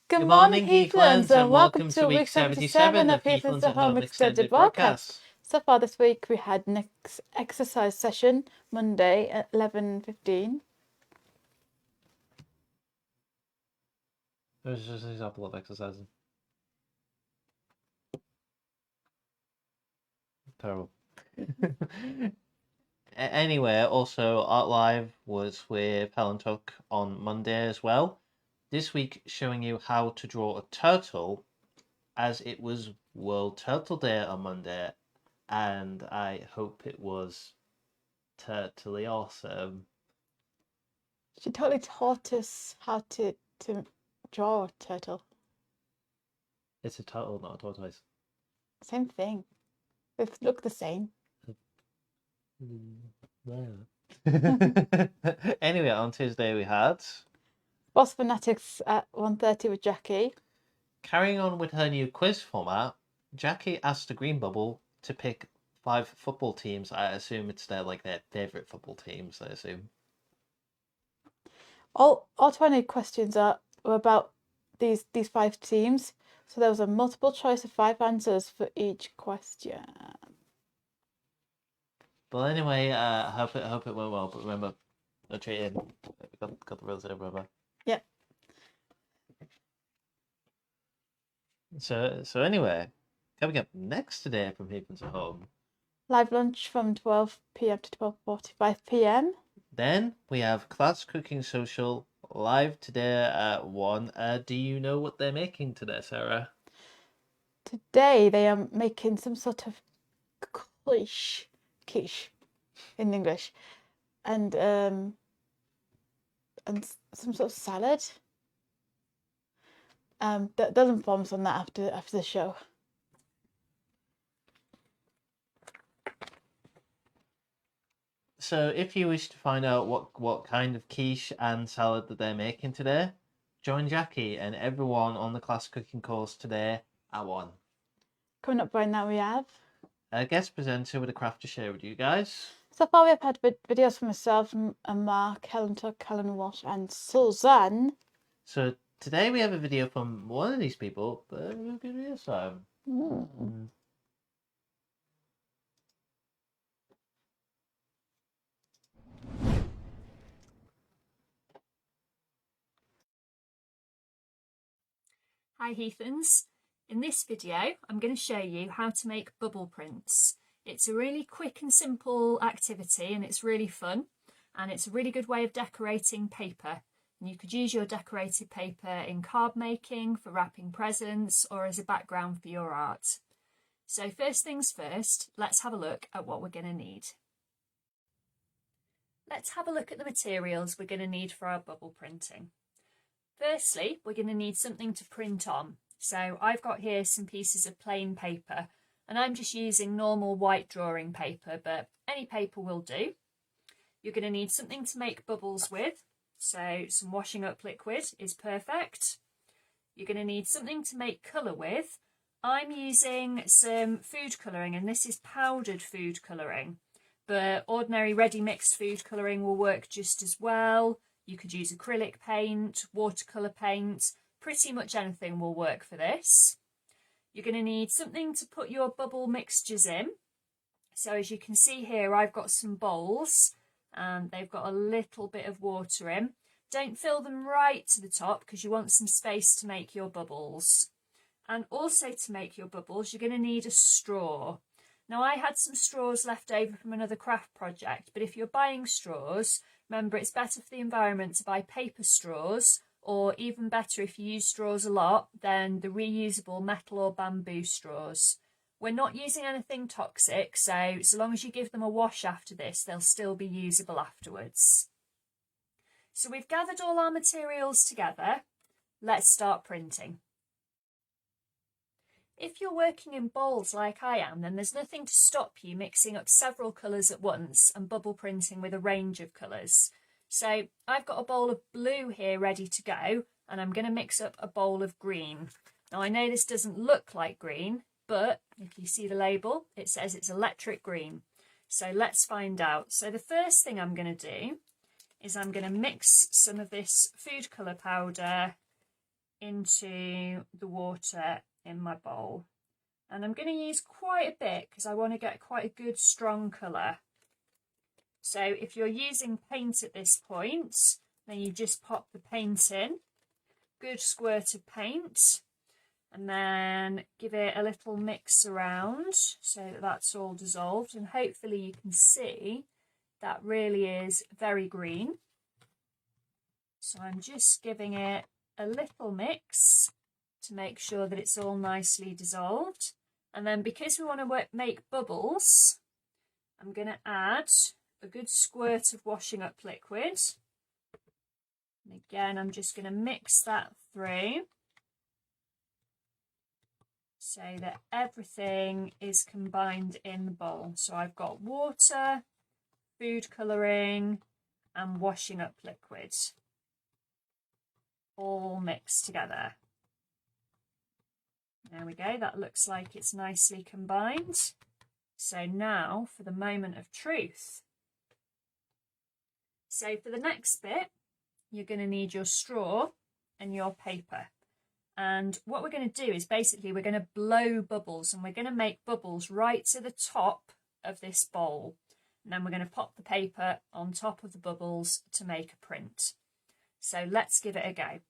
Good morning, Heathlands, and welcome to week 77 of Heathlands at Home Extended Broadcast. So far this week we had an exercise session Monday at 11:15. It was just an example of exercising. Terrible. Anyway, also Art Live was with Helen Tuck on Monday as well. This week showing you how to draw a turtle, as it was World Turtle Day on Monday, and I hope it was turtly awesome. She totally taught us how to draw a turtle. It's a turtle, not a tortoise. Same thing. They look the same. Anyway, on Tuesday we had Boss Fanatics at 1:30 with Jackie. Carrying on with her new quiz format, Jackie asked the Green Bubble to pick 5 football teams. I assume it's their favourite football teams, I assume. All 20 questions were about these 5 teams. So there was a multiple choice of 5 answers for each question. But anyway, hope it went well. But remember, no cheating. Got the rules there, brother. Yep. So anyway, coming up next today from Heathlands at Home. Live lunch from 12 p.m. to 12:45 p.m. Then we have Class Cooking Social live today at 1. Do you know what they're making today, Sarah? Today they are making some sort of quiche in English, and some sort of salad. They'll inform us on that after the show. So if you wish to find out what kind of quiche and salad that they're making today, join Jackie and everyone on the class cooking course today at 1. Coming up right now we have a guest presenter with a craft to share with you guys. So far we have had videos from myself and Mark, Helen Tuck, Helen Walsh and Suzanne. So today we have a video from one of these people, but it will be this time. Hi Heathlands. In this video I'm going to show you how to make bubble prints. It's a really quick and simple activity and it's really fun and it's a really good way of decorating paper. And you could use your decorated paper in card making, for wrapping presents or as a background for your art. So first things first, let's have a look at what we're going to need. Let's have a look at the materials we're going to need for our bubble printing. Firstly, we're going to need something to print on. So I've got here some pieces of plain paper and I'm just using normal white drawing paper, but any paper will do. You're going to need something to make bubbles with. So some washing up liquid is perfect. You're going to need something to make colour with. I'm using some food colouring and this is powdered food colouring, but ordinary ready mixed food colouring will work just as well. You could use acrylic paint, watercolour paint, pretty much anything will work for this. You're going to need something to put your bubble mixtures in. So as you can see here, I've got some bowls and they've got a little bit of water in. Don't fill them right to the top because you want some space to make your bubbles. And also to make your bubbles, you're going to need a straw. Now I had some straws left over from another craft project, but if you're buying straws, remember it's better for the environment to buy paper straws, or even better if you use straws a lot, then the reusable metal or bamboo straws. We're not using anything toxic, so long as you give them a wash after this, they'll still be usable afterwards. So we've gathered all our materials together. Let's start printing. If you're working in bowls like I am, then there's nothing to stop you mixing up several colours at once and bubble printing with a range of colours. So I've got a bowl of blue here ready to go and I'm going to mix up a bowl of green. Now I know this doesn't look like green, but if you see the label, it says it's electric green. So let's find out. So the first thing I'm going to do is I'm going to mix some of this food colour powder into the water in my bowl. And I'm going to use quite a bit because I want to get quite a good strong colour. So if you're using paint at this point, then you just pop the paint in, good squirt of paint, and then give it a little mix around so that that's all dissolved. And hopefully you can see that really is very green. So I'm just giving it a little mix to make sure that it's all nicely dissolved. And then because we want to make bubbles, I'm going to add a good squirt of washing up liquid. And again, I'm just going to mix that through so that everything is combined in the bowl. So I've got water, food colouring and washing up liquid all mixed together. There we go, that looks like it's nicely combined. So now for the moment of truth. So for the next bit, you're going to need your straw and your paper. And what we're going to do is basically we're going to blow bubbles, and we're going to make bubbles right to the top of this bowl. And then we're going to pop the paper on top of the bubbles to make a print. So let's give it a go.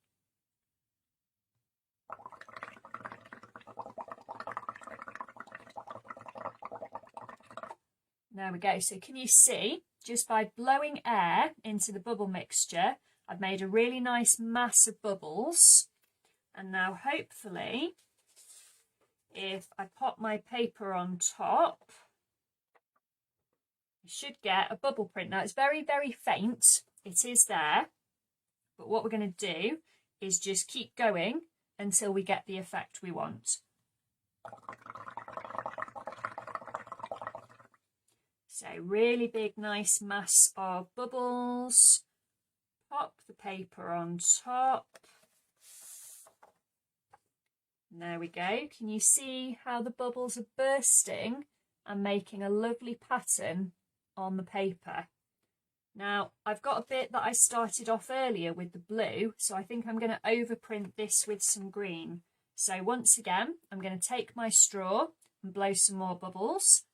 There we go. So can you see, just by blowing air into the bubble mixture, I've made a really nice mass of bubbles. And now hopefully, if I pop my paper on top, you should get a bubble print. Now it's very, very faint. It is there. But what we're going to do is just keep going until we get the effect we want. So really big, nice mass of bubbles. Pop the paper on top. And there we go. Can you see how the bubbles are bursting and making a lovely pattern on the paper? Now, I've got a bit that I started off earlier with the blue, so I think I'm going to overprint this with some green. So once again, I'm going to take my straw and blow some more bubbles.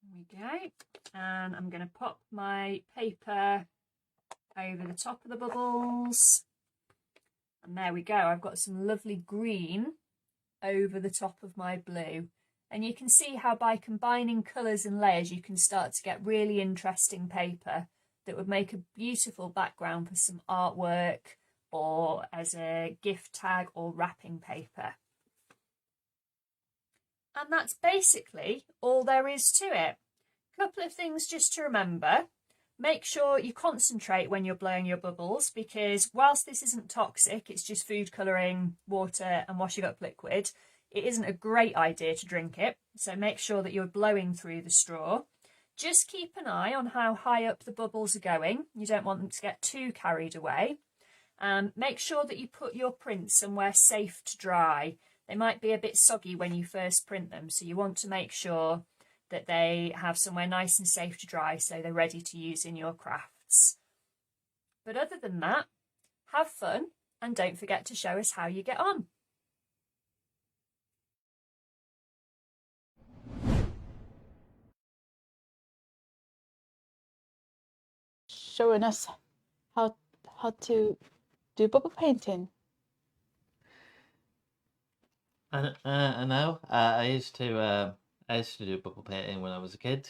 There we go. And I'm going to pop my paper over the top of the bubbles. And there we go. I've got some lovely green over the top of my blue. And you can see how by combining colours and layers you can start to get really interesting paper that would make a beautiful background for some artwork or as a gift tag or wrapping paper. And that's basically all there is to it. A couple of things just to remember. Make sure you concentrate when you're blowing your bubbles, because whilst this isn't toxic, it's just food colouring, water and washing up liquid, it isn't a great idea to drink it. So make sure that you're blowing through the straw. Just keep an eye on how high up the bubbles are going. You don't want them to get too carried away. Make sure that you put your prints somewhere safe to dry. They might be a bit soggy when you first print them, so you want to make sure that they have somewhere nice and safe to dry so they're ready to use in your crafts. But other than that, have fun and don't forget to show us how you get on. Showing us how to do bubble painting. I know. I used to do bubble painting when I was a kid.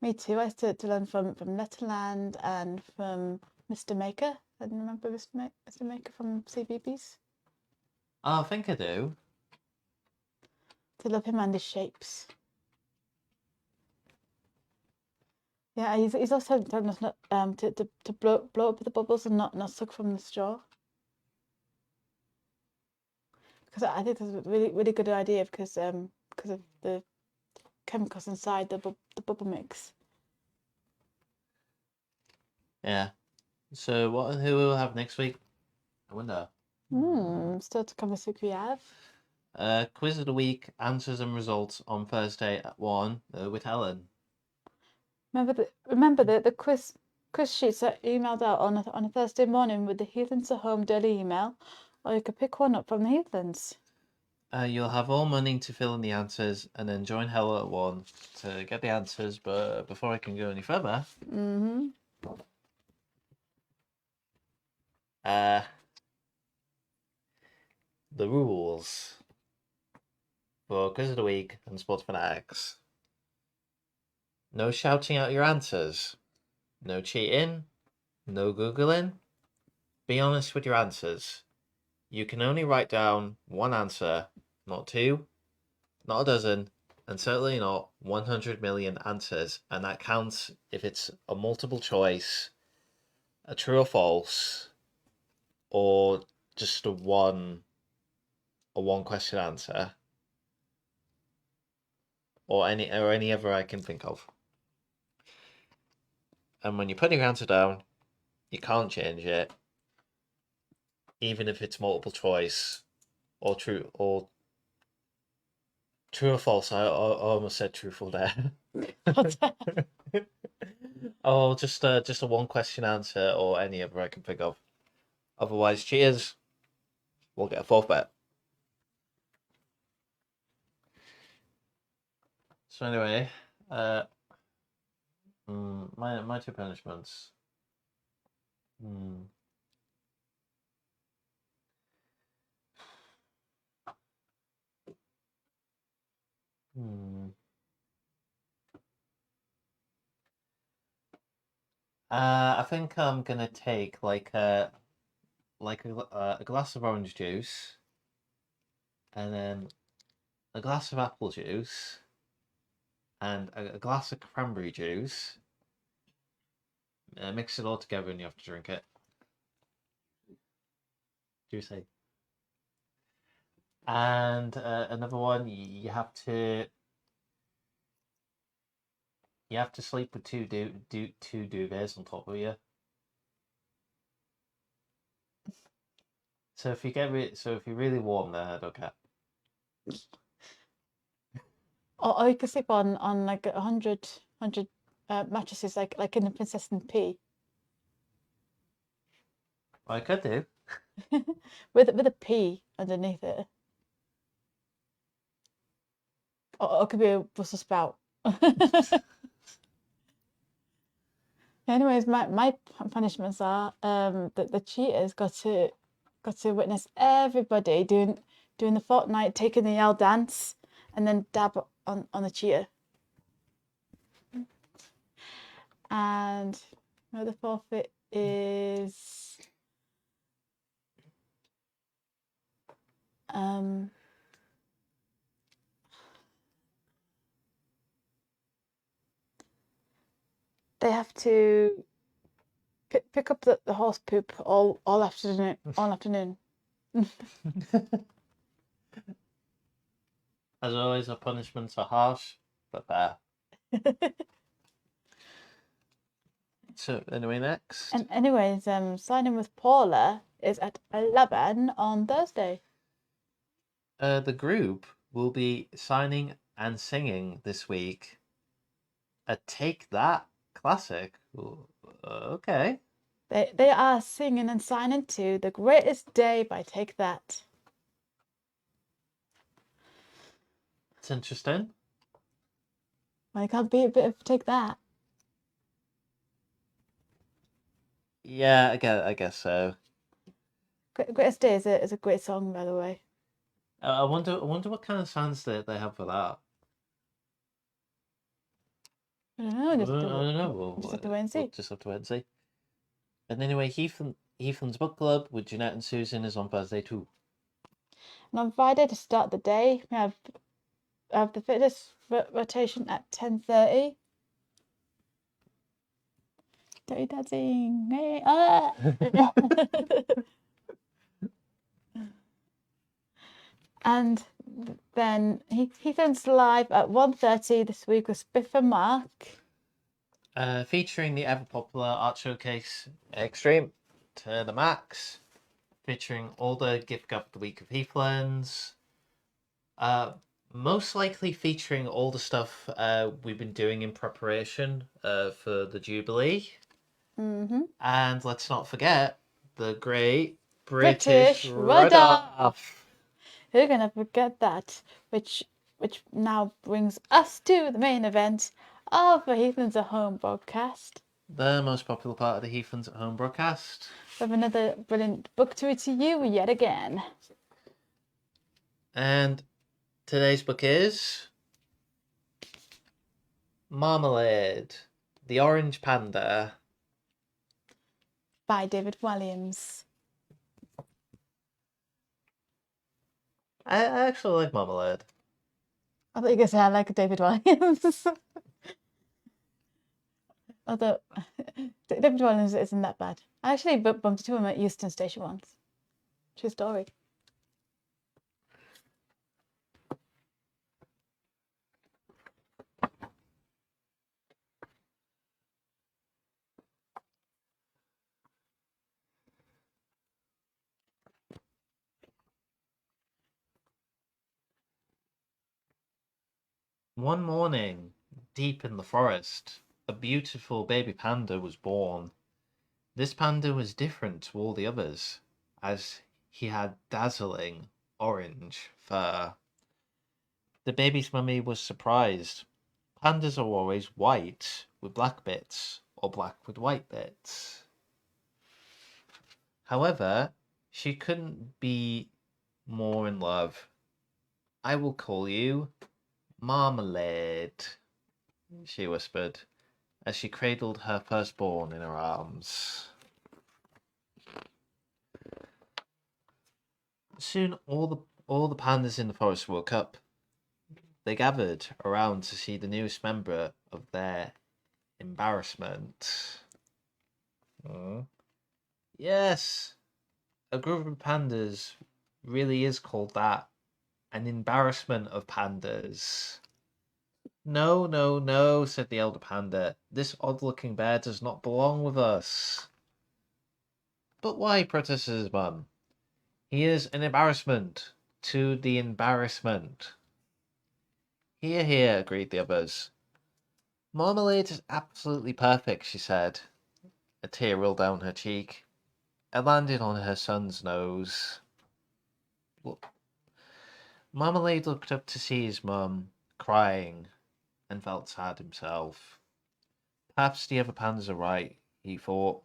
Me too. I used to learn from Letterland and from Mr. Maker. I remember Mr. Maker from CBBS. Oh, I think I do. To love him and his shapes. Yeah, he's also done us to blow up the bubbles and not suck from the straw. Because I think that's a really good idea because of the chemicals inside the bubble mix. Yeah. So who will we have next week? I wonder. Still to come this week we have. Quiz of the week, answers and results on Thursday at 1 with Helen. Remember the quiz sheets are emailed out on a Thursday morning with the Heathlands at Home daily email, or you could pick one up from the Heathlands. You'll have all morning to fill in the answers and then join Hello at 1 to get the answers. But before I can go any further, the rules for Quiz of the Week and Sports Fanatics. No shouting out your answers. No cheating. No Googling. Be honest with your answers. You can only write down one answer, not two, not a dozen, and certainly not 100 million answers. And that counts if it's a multiple choice, a true or false, or just a one question answer, or any other I can think of. And when you put your answer down, you can't change it, even if it's multiple choice or true or false. I almost said truthful there. Oh, just a one question answer or any other I can think of. Otherwise, cheers. We'll get a fourth bet. So anyway, my two punishments. I think I'm gonna take like a glass of orange juice, and then a glass of apple juice, and a glass of cranberry juice. Mix it all together, and you have to drink it. Juicy. And another one, you have to sleep with two duvets on top of you. So if you're really warm, then I don't care. Or you could sleep on like 100 mattresses, like in the Princess and Pea. I could do. with a P underneath it. Or it could be a Brussels sprout. Anyways, my punishments are that the cheaters got to witness everybody doing the Fortnite taking the L dance and then dab on the cheater. And the forfeit is they have to pick up the horse poop all afternoon. As always, our punishments are harsh but fair. So anyway, next. And anyways, signing with Paula is at 11 on Thursday. The group will be signing and singing this week a Take That classic. Okay. They are singing and signing to The Greatest Day by Take That. It's interesting. Well, it can't be a bit of Take That. Yeah, I guess so. Greatest Day is a great song, by the way. I wonder what kind of sounds they have for that. I don't know. I don't know. Just have to wait and see. We'll just have to wait and see. And anyway, Heathlands Book Club with Jeanette and Susan is on Thursday too. And on Friday to start the day, we have the fitness rotation at 10:30. Dirty dancing. Hey, And then Heathlands live at 1:30 this week with Spiff and Mark. Featuring the ever popular art showcase Extreme to the max. Featuring all the gift gab of the week of Heathlands. Most likely featuring all the stuff we've been doing in preparation for the Jubilee. Mm-hmm. And let's not forget the Great British Rudolph. Who's gonna forget that? Which now brings us to the main event of the Heathlands at Home broadcast. The most popular part of the Heathlands at Home broadcast. With another brilliant book to read to you yet again. And today's book is Marmalade, the Orange Panda. By David Williams. I actually like Marmalade. I thought you were going to say I like David Williams. Although David Williams isn't that bad. I actually bumped into him at Euston Station once. True story. One morning, deep in the forest, a beautiful baby panda was born. This panda was different to all the others, as he had dazzling orange fur. The baby's mummy was surprised. Pandas are always white with black bits, or black with white bits. However, she couldn't be more in love. I will call you Marmalade, she whispered, as she cradled her firstborn in her arms. Soon all the pandas in the forest woke up. They gathered around to see the newest member of their embarrassment. Yes, a group of pandas really is called that. An embarrassment of pandas. No, no, no, said the elder panda. This odd-looking bear does not belong with us. But why, protested his mum? He is an embarrassment to the embarrassment. Hear, hear, agreed the others. Marmalade is absolutely perfect, she said. A tear rolled down her cheek. It landed on her son's nose. Marmalade looked up to see his mum, crying, and felt sad himself. Perhaps the other pandas are right, he thought.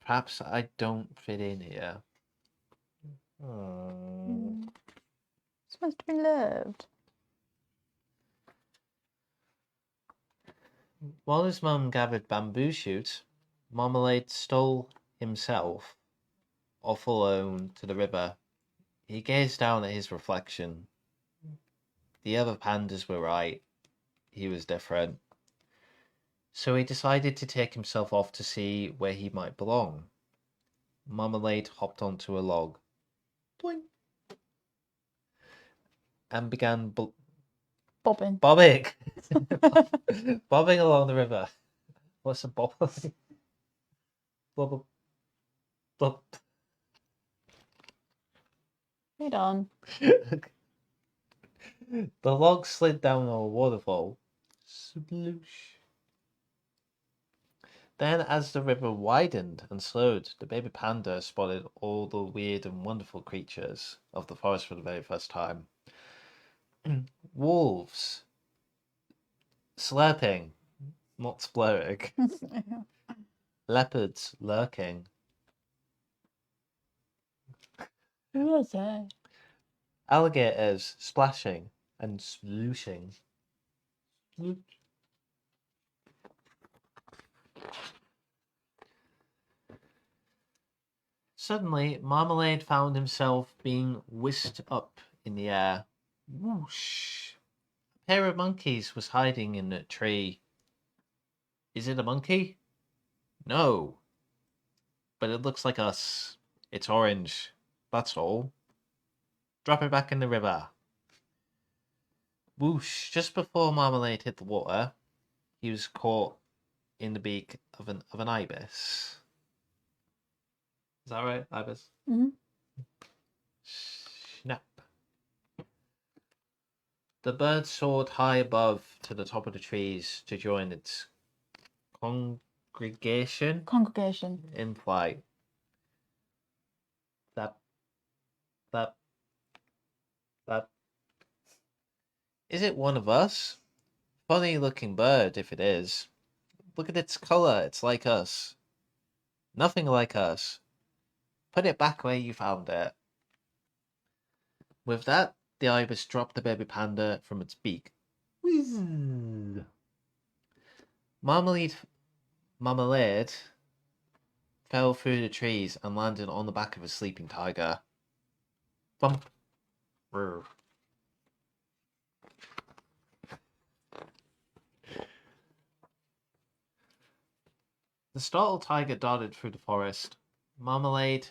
Perhaps I don't fit in here. Supposed to be loved. While his mum gathered bamboo shoots, Marmalade stole himself off alone to the river. He gazed down at his reflection. The other pandas were right. He was different. So he decided to take himself off to see where he might belong. Marmalade hopped onto a log. Boing. And began Bobbing. bobbing. Bobbing along the river. What's a bobbing? Bob. Bob. Read on. The log slid down a waterfall. Sploosh. Then, as the river widened and slowed, the baby panda spotted all the weird and wonderful creatures of the forest for the very first time. Wolves. Slurping, not splurring. Leopards lurking. Who was that? Alligators splashing and splooshing. Suddenly, Marmalade found himself being whisked up in the air. Whoosh! A pair of monkeys was hiding in a tree. Is it a monkey? No. But it looks like us. It's orange. That's all. Drop it back in the river. Whoosh! Just before Marmalade hit the water, he was caught in the beak of an ibis. Is that right, ibis? Mm-hmm. Snap. The bird soared high above to the top of the trees to join its congregation in flight. That, that, that. Is it one of us? Funny looking bird, if it is. Look at its colour, it's like us. Nothing like us. Put it back where you found it. With that, the ibis dropped the baby panda from its beak. Whiz. Marmalade fell through the trees and landed on the back of a sleeping tiger. Bump. Brr. The startled tiger darted through the forest. Marmalade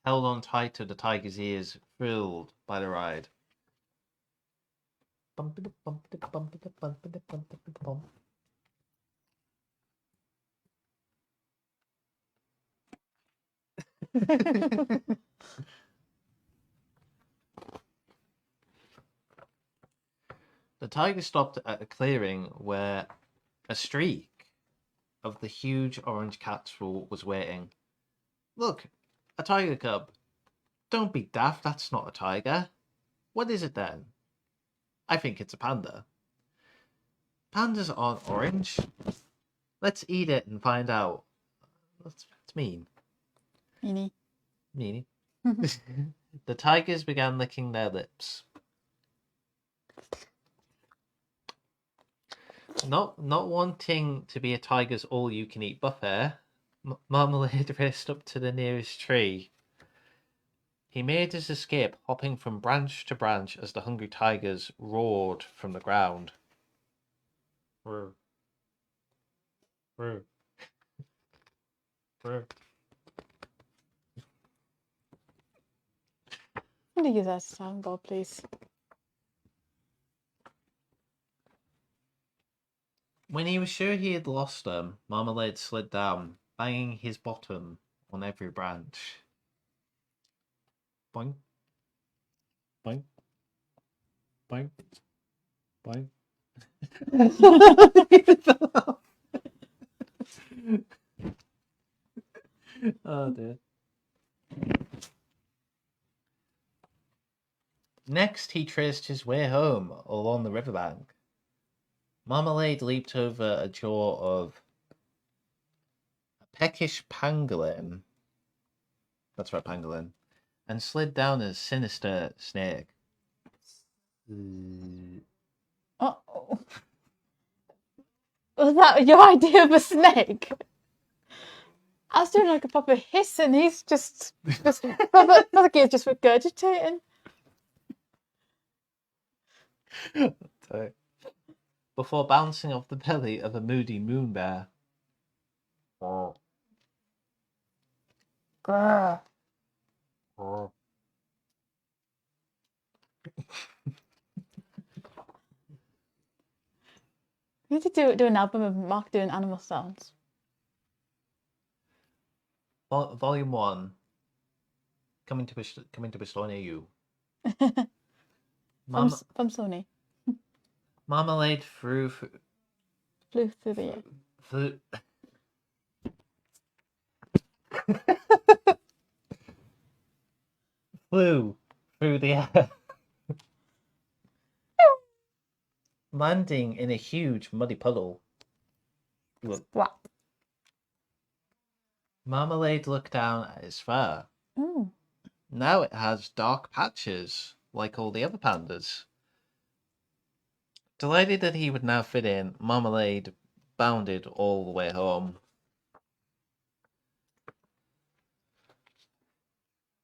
held on tight to the tiger's ears, thrilled by the ride. The tiger stopped at a clearing where a streak of the huge orange cat's wool was waiting. Look, a tiger cub. Don't be daft, that's not a tiger. What is it then? I think it's a panda. Pandas aren't orange. Let's eat it and find out. That's mean. Meanie. The tigers began licking their lips. Not wanting to be a tiger's all-you-can-eat buffet, Marmalade raced up to the nearest tree. He made his escape, hopping from branch to branch as the hungry tigers roared from the ground. Roar. Roar. Roar. I'm going to use that soundboard, please. When he was sure he had lost them, Marmalade slid down, banging his bottom on every branch. Boing. Boing. Boing. Boing. Oh dear. Next, he traced his way home along the riverbank. Marmalade leaped over a jaw of a peckish pangolin. That's right, pangolin. And slid down a sinister snake. Oh. Was that your idea of a snake? I was doing like a proper hiss and he's just like he's just regurgitating. Before bouncing off the belly of a moody moon bear. Grrr. We need to do an album of Mark doing animal sounds. Volume 1. Coming to a store near you. From Sony. Marmalade Flew through the air. Flew through the air. Landing in a huge muddy puddle. Splat. Marmalade looked down at his fur. Mm. Now it has dark patches, like all the other pandas. Delighted that he would now fit in, Marmalade bounded all the way home.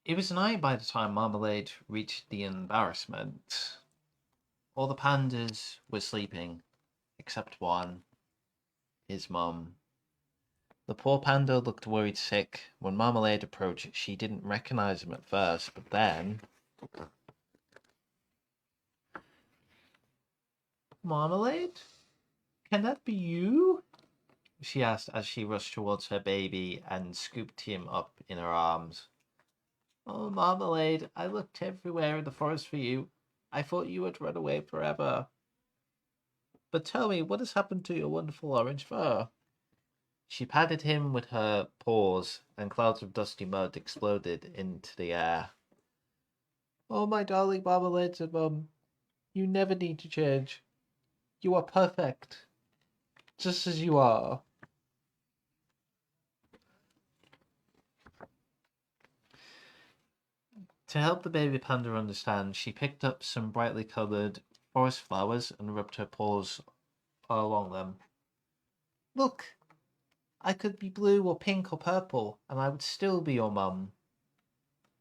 It was night by the time Marmalade reached the embarrassment. All the pandas were sleeping, except one, his mum. The poor panda looked worried sick. When Marmalade approached, she didn't recognize him at first, but then... Marmalade? Can that be you? She asked as she rushed towards her baby and scooped him up in her arms. Oh, Marmalade, I looked everywhere in the forest for you. I thought you would run away forever. But tell me, what has happened to your wonderful orange fur? She patted him with her paws, and clouds of dusty mud exploded into the air. Oh, my darling Marmalade, said Mum. You never need to change. You are perfect. Just as you are. To help the baby panda understand, she picked up some brightly coloured forest flowers and rubbed her paws along them. Look, I could be blue or pink or purple, and I would still be your mum.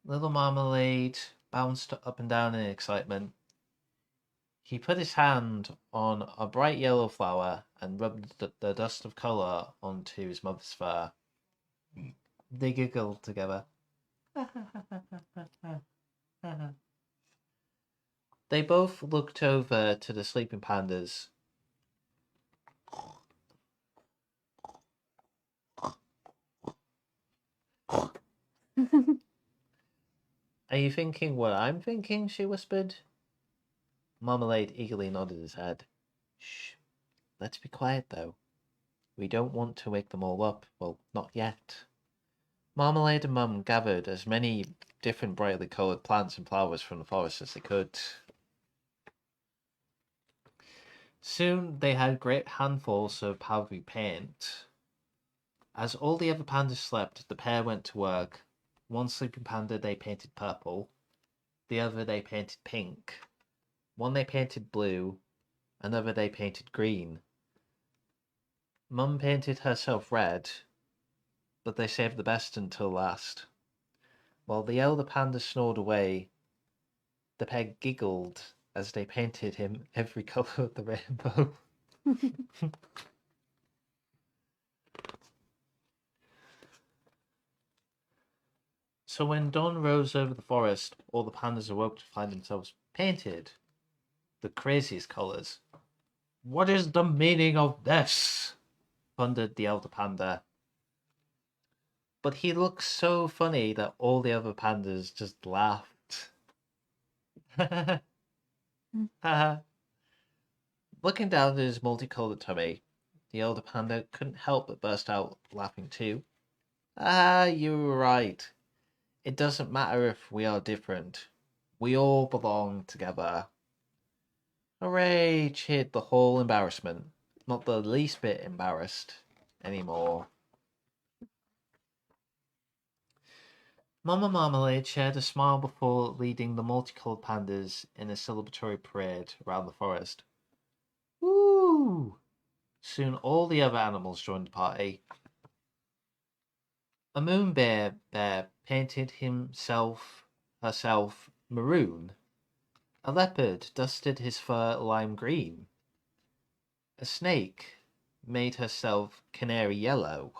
Little Marmalade bounced up and down in excitement. He put his hand on a bright yellow flower and rubbed the dust of colour onto his mother's fur. They giggled together. They both looked over to the sleeping pandas. Are you thinking what I'm thinking? She whispered. Marmalade eagerly nodded his head. Shh. Let's be quiet, though. We don't want to wake them all up. Well, not yet. Marmalade and Mum gathered as many different brightly coloured plants and flowers from the forest as they could. Soon they had great handfuls of powdery paint. As all the other pandas slept, the pair went to work. One sleeping panda they painted purple, the other they painted pink, one they painted blue, another they painted green. Mum painted herself red, but they saved the best until last. While the elder panda snored away, the pair giggled as they painted him every colour of the rainbow. So when dawn rose over the forest, all the pandas awoke to find themselves painted the craziest colours. What is the meaning of this? Thundered the elder panda. But he looked so funny that all the other pandas just laughed. Looking down at his multicoloured tummy, the elder panda couldn't help but burst out laughing too. You were right. It doesn't matter if we are different. We all belong together. Hooray! Cheered the whole embarrassment. Not the least bit embarrassed anymore. Mama Marmalade shared a smile before leading the multicoloured pandas in a celebratory parade around the forest. Woo! Soon all the other animals joined the party. A moon bear painted herself maroon. A leopard dusted his fur lime green. A snake made herself canary yellow.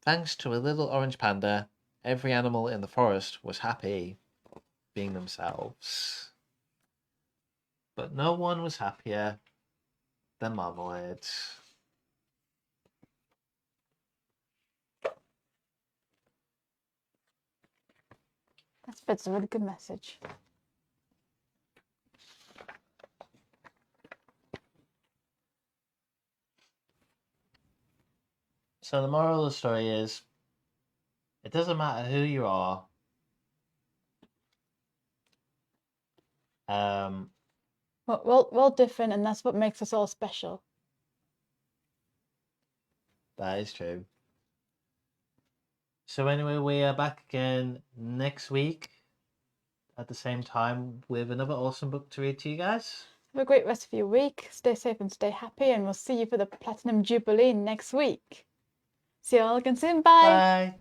Thanks to a little orange panda, every animal in the forest was happy being themselves. But no one was happier than Marmalade. That's a really good message. So the moral of the story is, it doesn't matter who you are. We're all different, and that's what makes us all special. That is true. So anyway, we are back again next week at the same time with another awesome book to read to you guys. Have a great rest of your week. Stay safe and stay happy, and we'll see you for the Platinum Jubilee next week. See you all again soon. Bye. Bye.